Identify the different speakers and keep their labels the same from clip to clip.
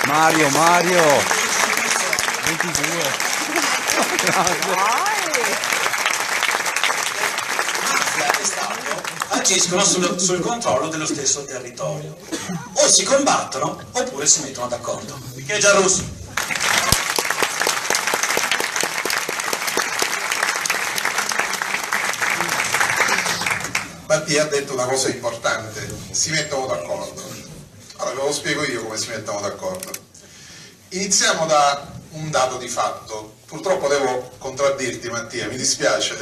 Speaker 1: Mario, 22.
Speaker 2: Mafia e Stato agiscono sul controllo dello stesso territorio. O si combattono oppure si mettono d'accordo. Che è Giarrusso?
Speaker 3: Mattia ha detto una cosa importante, si mettono d'accordo. Allora ve lo spiego io come si mettono d'accordo. Iniziamo da un dato di fatto. Purtroppo devo contraddirti, Mattia, mi dispiace.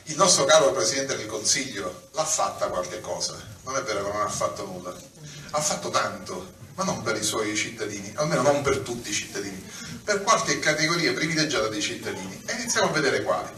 Speaker 3: Il nostro caro Presidente del Consiglio l'ha fatta qualche cosa, non è vero che non ha fatto nulla, ha fatto tanto, ma non per i suoi cittadini, almeno non per tutti i cittadini, per qualche categoria privilegiata dei cittadini, e iniziamo a vedere quali.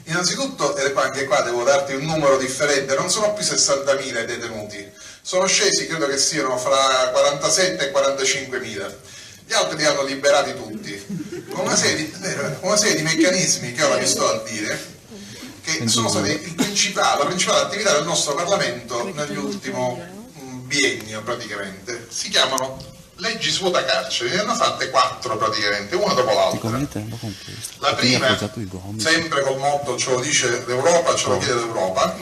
Speaker 3: Innanzitutto, e anche qua devo darti un numero differente, non sono più 60.000 i detenuti, sono scesi, credo che siano fra 47 e 45.000, gli altri li hanno liberati tutti, con una serie di meccanismi che ora vi sto a dire, che sono stati la principale attività del nostro Parlamento nell'ultimo biennio praticamente. Si chiamano leggi svuota carceri, ne hanno fatte 4 praticamente, una dopo l'altra. La prima, sempre col motto ce lo dice l'Europa, ce lo chiede l'Europa,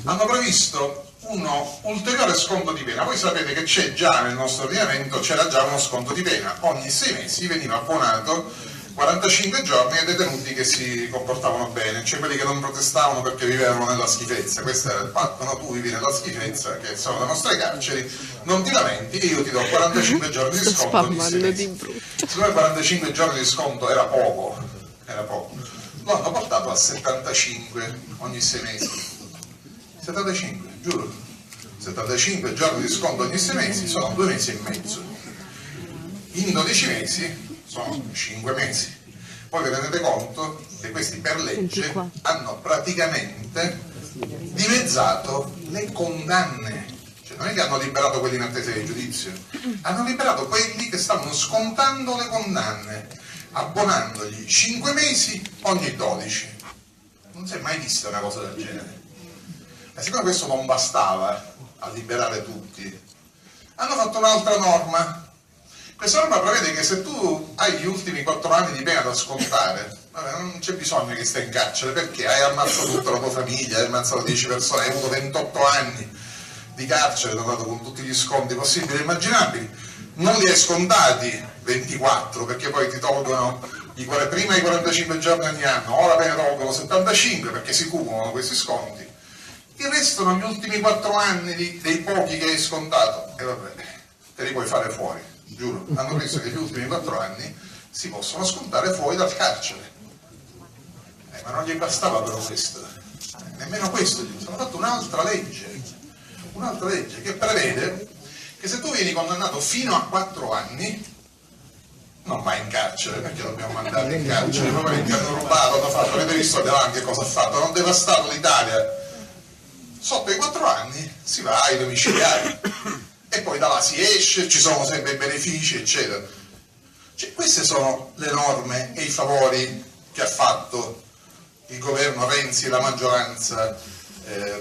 Speaker 3: hanno previsto uno ulteriore sconto di pena. Voi sapete che c'è già nel nostro ordinamento, c'era già uno sconto di pena, ogni 6 mesi veniva abbonato 45 giorni ai detenuti che si comportavano bene, cioè quelli che non protestavano perché vivevano nella schifezza. Questo era il patto, no? Tu vivi nella schifezza, che sono le nostre carceri, non ti lamenti e io ti do 45 giorni di sconto ogni 6 mesi. Siccome 45 giorni di sconto era poco, lo hanno portato a 75 ogni 6 mesi. 75, giuro. 75 giorni di sconto ogni 6 mesi sono 2 mesi e mezzo. In 12 mesi sono 5 mesi. Poi vi rendete conto che questi per legge hanno praticamente dimezzato le condanne, cioè non è che hanno liberato quelli in attesa di giudizio, hanno liberato quelli che stavano scontando le condanne, abbonandogli 5 mesi ogni 12. Non si è mai vista una cosa del genere. E siccome questo non bastava a liberare tutti, hanno fatto un'altra norma. Questa norma prevede che se tu hai gli ultimi 4 anni di pena da scontare, non c'è bisogno che stai in carcere, perché hai ammazzato tutta la tua famiglia, hai ammazzato 10 persone, hai avuto 28 anni di carcere, ti hanno dato con tutti gli sconti possibili e immaginabili, non li hai scontati 24, perché poi ti tolgono prima i 45 giorni ogni anno, ora te ne tolgono 75 perché si cumulano questi sconti, ti restano gli ultimi 4 anni dei pochi che hai scontato, e vabbè, te li puoi fare fuori. Giuro, hanno preso che gli ultimi 4 anni si possono scontare fuori dal carcere. Ma non gli bastava però questo, nemmeno questo, hanno fatto un'altra legge che prevede che se tu vieni condannato fino a 4 anni non vai in carcere, perché dobbiamo mandare in carcere, proprio perché hanno rubato, hanno fatto, avete visto che cosa ha fatto, hanno devastato l'Italia. Sotto i 4 anni si va ai domiciliari e poi da là si esce, ci sono sempre i benefici, eccetera. Cioè, queste sono le norme e i favori che ha fatto il governo Renzi e la maggioranza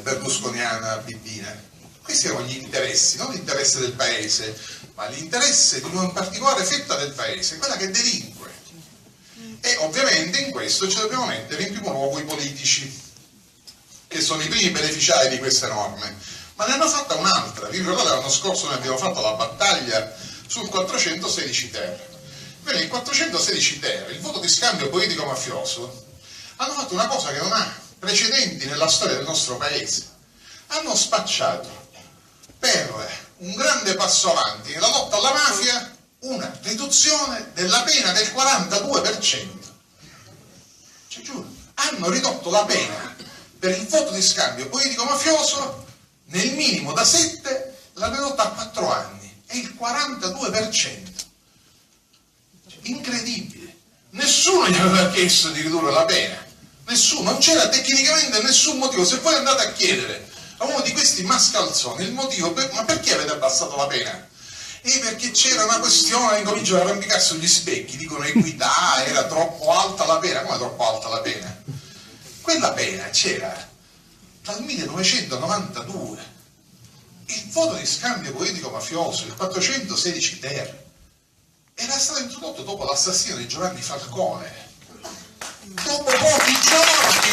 Speaker 3: berlusconiana bidina. Questi erano gli interessi, non l'interesse del paese, ma l'interesse di una particolare fetta del paese, quella che delinque. E ovviamente in questo ci dobbiamo mettere in primo luogo i politici, che sono i primi beneficiari di queste norme. Ma ne hanno fatta un'altra. Vi ricordate l'anno scorso noi abbiamo fatto la battaglia sul 416 ter. Bene, il 416 ter, il voto di scambio politico-mafioso, hanno fatto una cosa che non ha precedenti nella storia del nostro paese. Hanno spacciato per un grande passo avanti nella lotta alla mafia una riduzione della pena del 42%. Cioè, giuro, hanno ridotto la pena per il voto di scambio politico-mafioso nel minimo da 7 l'hanno ridotta a 4 anni, è il 42%. Incredibile. Nessuno gli aveva chiesto di ridurre la pena, nessuno, non c'era tecnicamente nessun motivo. Se voi andate a chiedere a uno di questi mascalzoni il motivo, ma perché avete abbassato la pena? Perché c'era una questione, incominciano ad arrampicarsi sugli specchi, dicono equità, era troppo alta la pena. Come troppo alta la pena? Quella pena c'era dal 1992 il voto di scambio politico-mafioso, il 416 ter, era stato introdotto dopo l'assassinio di Giovanni Falcone, dopo pochi giorni.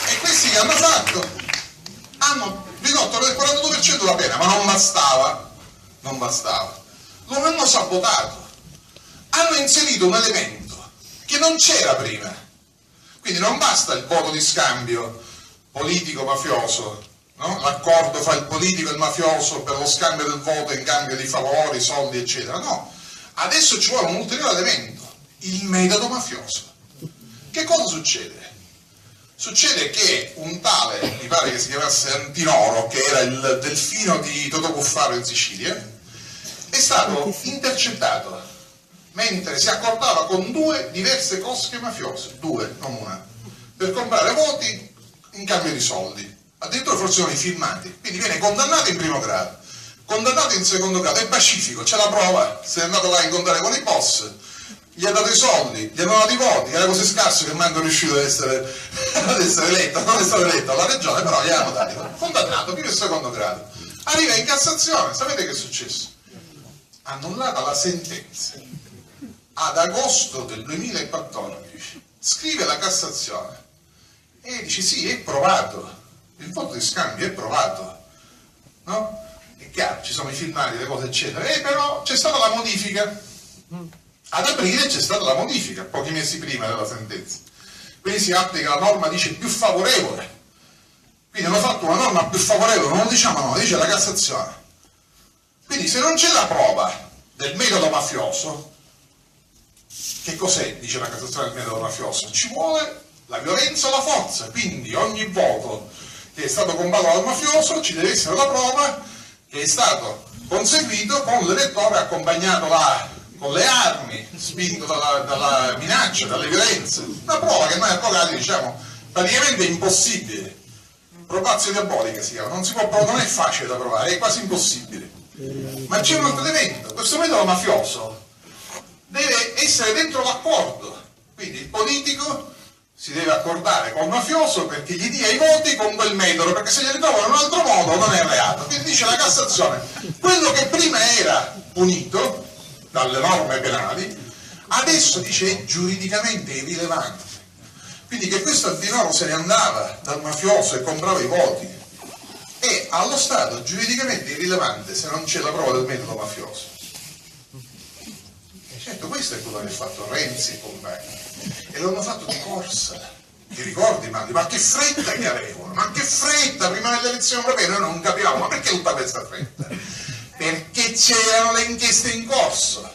Speaker 3: E questi che hanno fatto? Hanno ridotto del 42% la pena, ma non bastava, lo hanno sabotato, hanno inserito un elemento che non c'era prima. Quindi non basta il voto di scambio politico-mafioso, no? L'accordo fra il politico e il mafioso per lo scambio del voto in cambio di favori, soldi, eccetera. No, adesso ci vuole un ulteriore elemento, il metodo mafioso. Che cosa succede? Succede che un tale, mi pare che si chiamasse Antinoro, che era il delfino di Totò Cuffaro in Sicilia, è stato intercettato mentre si accordava con due diverse cosche mafiose, due, non una, per comprare voti in cambio di soldi. Addirittura forse sono i filmati. Quindi viene condannato in primo grado, condannato in secondo grado, è pacifico, c'è la prova, se è andato là a incontrare con i boss, gli ha dato i soldi, gli hanno dato i voti, era così scarso che manco è riuscito ad essere eletto, non è stato eletto alla regione, però gli hanno dati, condannato primo e secondo grado. Arriva in Cassazione, sapete che è successo? Annullata la sentenza. Ad agosto del 2014 scrive la Cassazione e dice sì, è provato, il voto di scambio è provato, no? È chiaro, ci sono i filmati, le cose eccetera, però c'è stata la modifica, ad aprile c'è stata la modifica, pochi mesi prima della sentenza, quindi si applica la norma, dice più favorevole, quindi hanno fatto una norma più favorevole, non lo diciamo noi, dice la Cassazione. Quindi se non c'è la prova del metodo mafioso, che cos'è, dice la Cassazione, del metodo mafioso? Ci vuole la violenza o la forza, quindi ogni voto che è stato combattuto dal mafioso ci deve essere la prova che è stato conseguito con l'elettore accompagnato con le armi, spinto dalla minaccia, dalle violenze. Una prova che noi avvocati diciamo praticamente è impossibile, probazio diabolica si chiama, non si può provare, non è facile da provare, è quasi impossibile. Ma c'è un altro elemento, questo metodo mafioso deve essere dentro l'accordo, quindi il politico si deve accordare col mafioso perché gli dia i voti con quel metodo, perché se glieli trovano in un altro modo non è reato. Quindi dice la Cassazione, quello che prima era punito dalle norme penali, adesso dice è giuridicamente irrilevante. Quindi che questo Antinoro se ne andava dal mafioso e comprava i voti è allo Stato giuridicamente irrilevante se non c'è la prova del metodo mafioso. Certo, questo è quello che ha fatto Renzi e compagni, e lo hanno fatto di corsa. Ti ricordi, Mandi? Ma che fretta che avevano, ma che fretta prima delle elezioni europee, noi non capiamo, ma perché tutta questa fretta? Perché c'erano le inchieste in corso.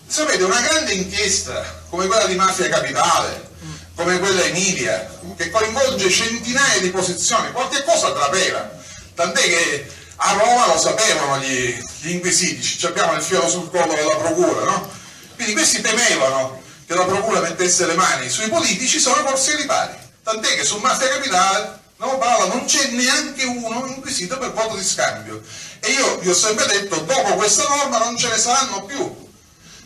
Speaker 3: Sapete, una grande inchiesta come quella di Mafia Capitale, come quella Emilia, che coinvolge centinaia di posizioni, qualche cosa trapela, tant'è che a Roma lo sapevano gli inquisiti, abbiamo il filo sul collo della procura, no? Quindi questi temevano che la procura mettesse le mani sui politici, sono corsi ai ripari. Tant'è che su Mafia Capitale non c'è neanche uno inquisito per voto di scambio. E io vi ho sempre detto, dopo questa norma non ce ne saranno più,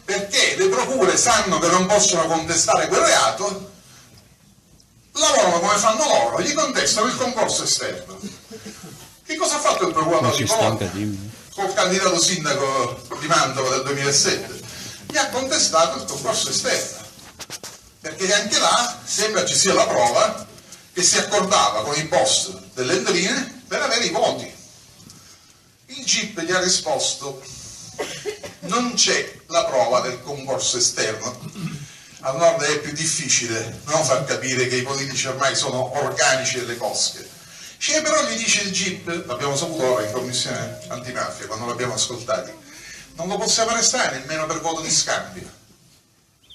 Speaker 3: perché le procure sanno che non possono contestare quel reato, lavorano come fanno loro, gli contestano il concorso esterno. Che cosa ha fatto il procuratore di Bologna col candidato sindaco di Mantova del 2007? Gli ha contestato il concorso esterno, perché anche là sembra ci sia la prova che si accordava con i boss delle Endrine per avere i voti. Il GIP gli ha risposto non c'è la prova del concorso esterno, al nord è più difficile non far capire che i politici ormai sono organici delle cosche. Però gli dice il GIP, l'abbiamo saputo ora in commissione antimafia quando l'abbiamo ascoltato, non lo possiamo arrestare nemmeno per voto di scambio.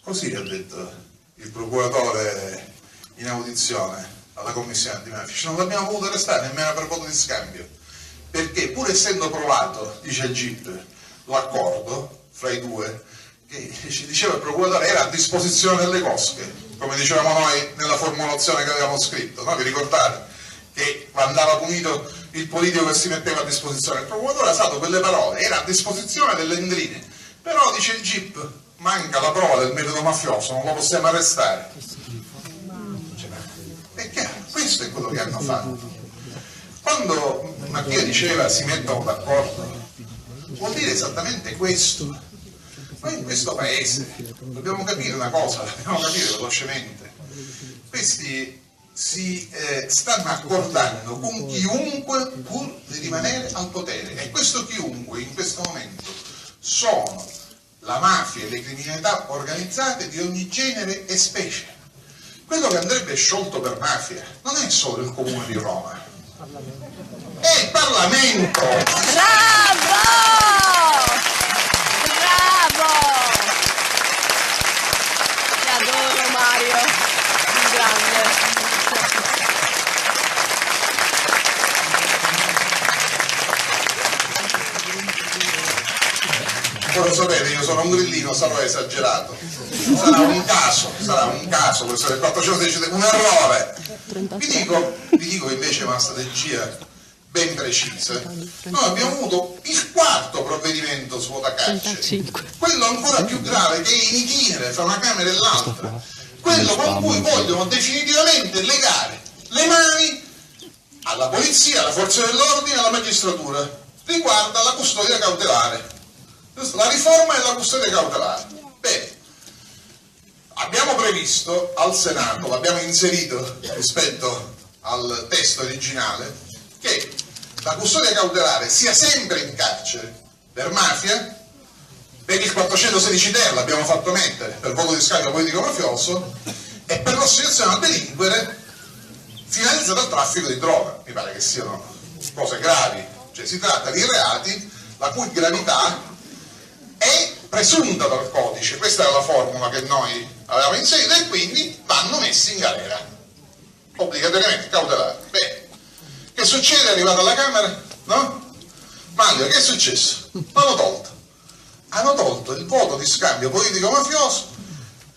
Speaker 3: Così ha detto il procuratore in audizione alla commissione antimafia, non l'abbiamo voluto arrestare nemmeno per voto di scambio, perché pur essendo provato, dice il GIP, l'accordo fra i due, che ci diceva il procuratore era a disposizione delle cosche, come dicevamo noi nella formulazione che avevamo scritto, no? Vi ricordate? Che andava punito il politico che si metteva a disposizione. Il procuratore ha usato quelle parole, era a disposizione delle Endrine, però dice il GIP manca la prova del metodo mafioso, non lo possiamo arrestare. È chiaro, questo è quello che hanno fatto. Quando Mattia diceva si mettono d'accordo, vuol dire esattamente questo. Noi in questo paese dobbiamo capire una cosa, dobbiamo capire velocemente. Questi si stanno accordando con chiunque pur di rimanere al potere, e questo chiunque in questo momento sono la mafia e le criminalità organizzate di ogni genere e specie. Quello che andrebbe sciolto per mafia non è solo il comune di Roma, è il Parlamento.
Speaker 1: Bravo! Bravo! Ti adoro Mario, un grande.
Speaker 3: Voi lo sapete, io sono un grillino, sarò esagerato. Sarà un caso questo del 416, un errore. Vi dico invece una strategia ben precisa. Noi abbiamo avuto il quarto provvedimento su carceri, quello ancora più grave, che è in itinere fra una Camera e l'altra, quello con cui vogliono definitivamente legare le mani alla polizia, alla forza dell'ordine e alla magistratura. Riguarda la custodia cautelare. La riforma è la custodia cautelare. Bene, abbiamo previsto al Senato, l'abbiamo inserito rispetto al testo originale, che la custodia cautelare sia sempre in carcere per mafia, per il 416 ter l'abbiamo fatto mettere per voto di scambio politico mafioso, e per l'associazione a delinquere finalizzata al traffico di droga. Mi pare che siano cose gravi, cioè si tratta di reati la cui gravità è presunta dal codice. Questa è la formula che noi avevamo inserito, e quindi vanno messi in galera obbligatoriamente, cautelare. Bene, che succede? È arrivato alla Camera, no? Manlio, che è successo? Hanno tolto il voto di scambio politico mafioso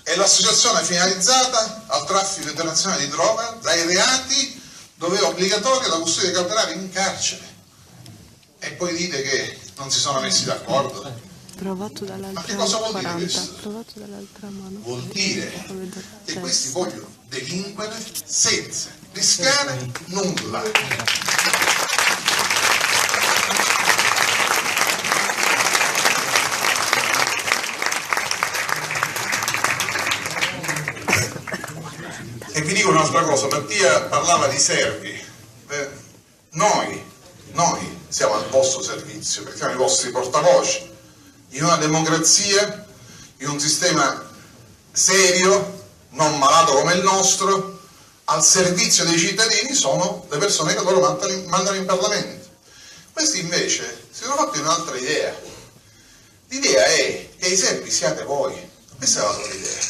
Speaker 3: e l'associazione finalizzata al traffico internazionale di droga dai reati dove è obbligatoria la custodia cautelare in carcere. E poi dite che non si sono messi d'accordo?
Speaker 1: Provato
Speaker 3: Ma
Speaker 1: dall'altra
Speaker 3: che cosa vuol
Speaker 1: 40,
Speaker 3: dire questo?
Speaker 1: provato dall'altra mano.
Speaker 3: Vuol dire che questi vogliono delinquere senza rischiare nulla. E vi dico un'altra cosa, Mattia parlava di servi. Noi siamo al vostro servizio, perché siamo i vostri portavoce. In una democrazia, in un sistema serio, non malato come il nostro, al servizio dei cittadini sono le persone che loro mandano in Parlamento. Questi invece si sono fatti un'altra idea. L'idea è che i servi siate voi. Questa è la loro idea.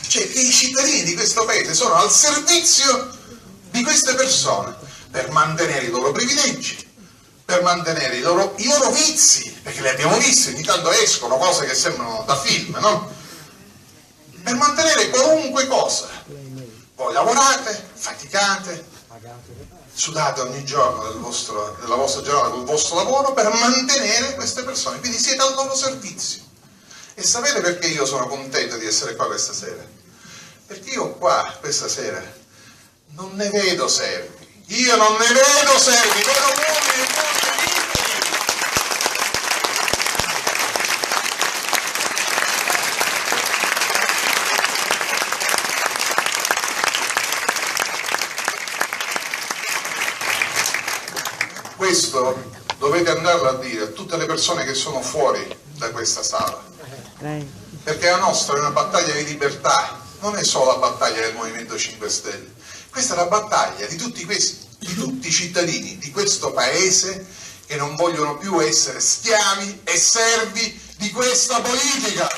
Speaker 3: Cioè che i cittadini di questo paese sono al servizio di queste persone per mantenere i loro privilegi, per mantenere i loro vizi, perché li abbiamo visti, ogni tanto escono cose che sembrano da film, no? Per mantenere qualunque cosa. Voi lavorate, faticate, sudate ogni giorno della vostra giornata col vostro lavoro per mantenere queste persone, quindi siete al loro servizio. E sapete perché io sono contento di essere qua questa sera? Perché io qua questa sera non ne vedo servi. Io non ne vedo servi, vedo uomini e donne liberi. Questo dovete andarlo a dire a tutte le persone che sono fuori da questa sala, perché la nostra è una battaglia di libertà, non è solo la battaglia del Movimento 5 Stelle, questa è la battaglia di tutti i cittadini di questo paese che non vogliono più essere schiavi e servi di questa politica.